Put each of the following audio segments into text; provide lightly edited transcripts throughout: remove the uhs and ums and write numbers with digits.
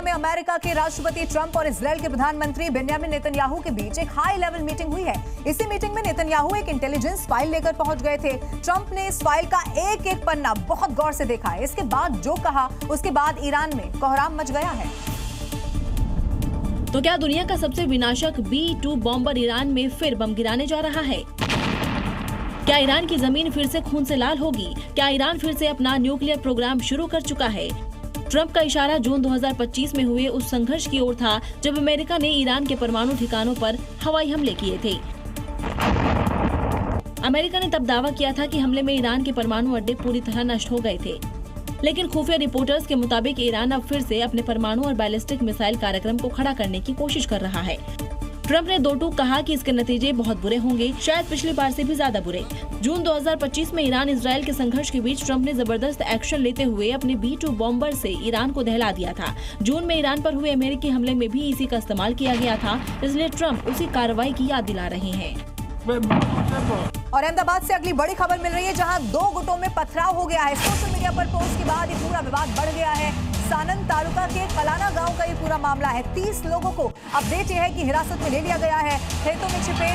में अमेरिका के राष्ट्रपति ट्रंप और इजराइल के प्रधानमंत्री बेंजामिन नेतन्याहू के बीच एक हाई लेवल मीटिंग हुई है। इसी मीटिंग में नेतन्याहू एक इंटेलिजेंस फाइल लेकर पहुंच गए थे। ट्रंप ने इस फाइल का एक एक पन्ना बहुत गौर से देखा है। इसके बाद जो कहा उसके बाद ईरान में कोहराम मच गया है। तो क्या दुनिया का सबसे विनाशक B-2 बॉम्बर ईरान में फिर बम गिराने जा रहा है? क्या ईरान की जमीन फिर से खून से लाल होगी? क्या ईरान फिर से अपना न्यूक्लियर प्रोग्राम शुरू कर चुका है? ट्रंप का इशारा जून 2025 में हुए उस संघर्ष की ओर था जब अमेरिका ने ईरान के परमाणु ठिकानों पर हवाई हमले किए थे। अमेरिका ने तब दावा किया था कि हमले में ईरान के परमाणु अड्डे पूरी तरह नष्ट हो गए थे, लेकिन खुफिया रिपोर्टर्स के मुताबिक ईरान अब फिर से अपने परमाणु और बैलिस्टिक मिसाइल कार्यक्रम को खड़ा करने की कोशिश कर रहा है। ट्रंप ने दो टूक कहा कि इसके नतीजे बहुत बुरे होंगे, शायद पिछली बार से भी ज्यादा बुरे। जून 2025 में ईरान इजराइल के संघर्ष के बीच ट्रंप ने जबरदस्त एक्शन लेते हुए अपने B-2 बॉम्बर से ईरान को दहला दिया था। जून में ईरान पर हुए अमेरिकी हमले में भी इसी का इस्तेमाल किया गया था, इसलिए ट्रंप उसी कार्रवाई की याद दिला रहे हैं। और अहमदाबाद से अगली बड़ी खबर मिल रही है, जहां दो गुटों में पथराव हो गया है। सोशल मीडिया पर पोस्ट के बाद ये पूरा विवाद बढ़ गया है। सानंद तालुका के कलाना गांव का ये पूरा मामला है। 30 लोगों को अपडेट ये है कि हिरासत में ले लिया गया है। खेतों में छिपे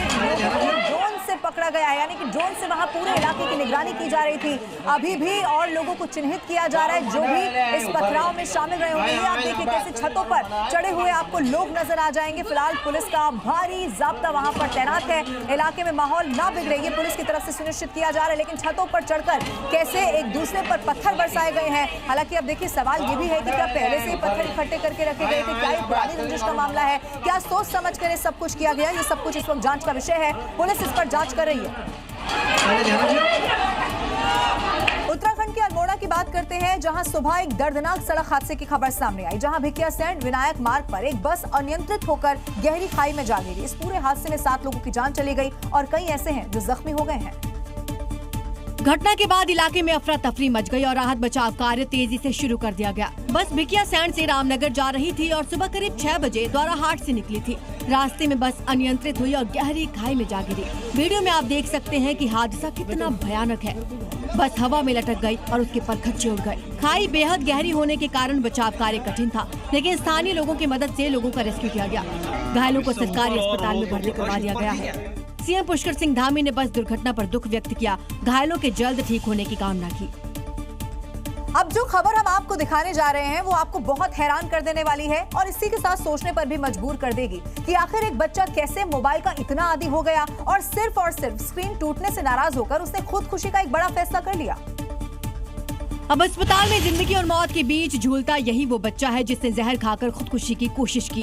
ड्रोन से पकड़ा गया है, यानी कि ड्रोन से वहां पूरे इलाके की निगरानी की जा रही थी। अभी भी और लोगों को चिन्हित किया जा रहा है जो भी इस पथराव में शामिल रहे होंगे। आप देखिए कैसे छतों पर चढ़े हुए आपको लोग नजर आ जाएंगे। फिलहाल पुलिस का भारी जाब्ता वहां पर तैनात है। इलाके में माहौल ना बिगड़े ये पुलिस की तरफ से सुनिश्चित किया जा रहा है, लेकिन छतों पर चढ़कर कैसे एक दूसरे पर पत्थर बरसाए गए हैं। हालांकि अब देखिए सवाल ये भी है कि क्या पहले से पत्थर इकट्ठे करके रखे गए थे? क्या ये पुरानी रंजिश का मामला है? क्या सोच समझ कर सब कुछ किया गया? ये सब कुछ इस वक्त जांच का विषय है। पुलिस इस पर जांच कर रही है। उत्तराखंड के अल्मोड़ा की बात करते हैं, जहां सुबह एक दर्दनाक सड़क हादसे की खबर सामने आई, जहां भिकियासैंण विनायक मार्ग पर एक बस अनियंत्रित होकर गहरी खाई में जा गिरी। इस पूरे हादसे में 7 लोगों की जान चली गई और कई ऐसे हैं जो जख्मी हो गए हैं। घटना के बाद इलाके में अफरा तफरी मच गई और राहत बचाव कार्य तेजी से शुरू कर दिया गया। बस भिकियासैंण से रामनगर जा रही थी और सुबह करीब 6 बजे द्वाराहाट से निकली थी। रास्ते में बस अनियंत्रित हुई और गहरी खाई में जा गिरी। वीडियो में आप देख सकते हैं कि हादसा कितना भयानक है। बस हवा में लटक गई और उसके परखच्चे उड़ गए। खाई बेहद गहरी होने के कारण बचाव कार्य कठिन था, लेकिन स्थानीय लोगों की मदद से लोगों का रेस्क्यू किया गया। घायलों को सरकारी अस्पताल में भर्ती करवा दिया गया है। सीएम पुष्कर सिंह धामी ने बस दुर्घटना पर दुख व्यक्त किया, घायलों के जल्द ठीक होने की कामना की। अब जो खबर हम आपको दिखाने जा रहे हैं वो आपको बहुत हैरान कर देने वाली है और इसी के साथ सोचने पर भी मजबूर कर देगी कि आखिर एक बच्चा कैसे मोबाइल का इतना आदी हो गया और सिर्फ स्क्रीन टूटने से नाराज होकर उसने खुदकुशी का एक बड़ा फैसला कर लिया। अब अस्पताल में जिंदगी और मौत के बीच झूलता यही वो बच्चा है जिसने जहर खाकर खुदकुशी की कोशिश की,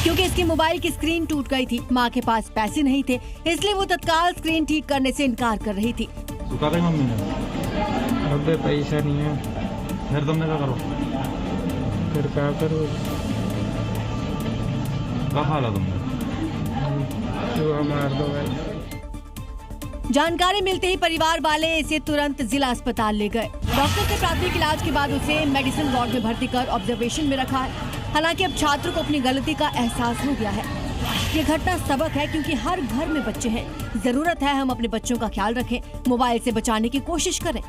क्योंकि इसकी मोबाइल की स्क्रीन टूट गई थी। माँ के पास पैसे नहीं थे, इसलिए वो तत्काल स्क्रीन ठीक करने से इनकार कर रही थी। मम्मी ने अबे पैसा नहीं है, फिर तुमने क्या करो? फिर क्या करो? क्या खा ला तुमने? मार दो भाई। जानकारी मिलते ही परिवार वाले इसे तुरंत जिला अस्पताल ले गए। डॉक्टर से प्राथमिक इलाज के बाद उसे मेडिसिन वार्ड में भर्ती कर ऑब्जर्वेशन में रखा है। हालांकि अब छात्र को अपनी गलती का एहसास हो गया है। ये घटना सबक है, क्योंकि हर घर में बच्चे हैं। जरूरत है हम अपने बच्चों का ख्याल रखें, मोबाइल से बचाने की कोशिश करें।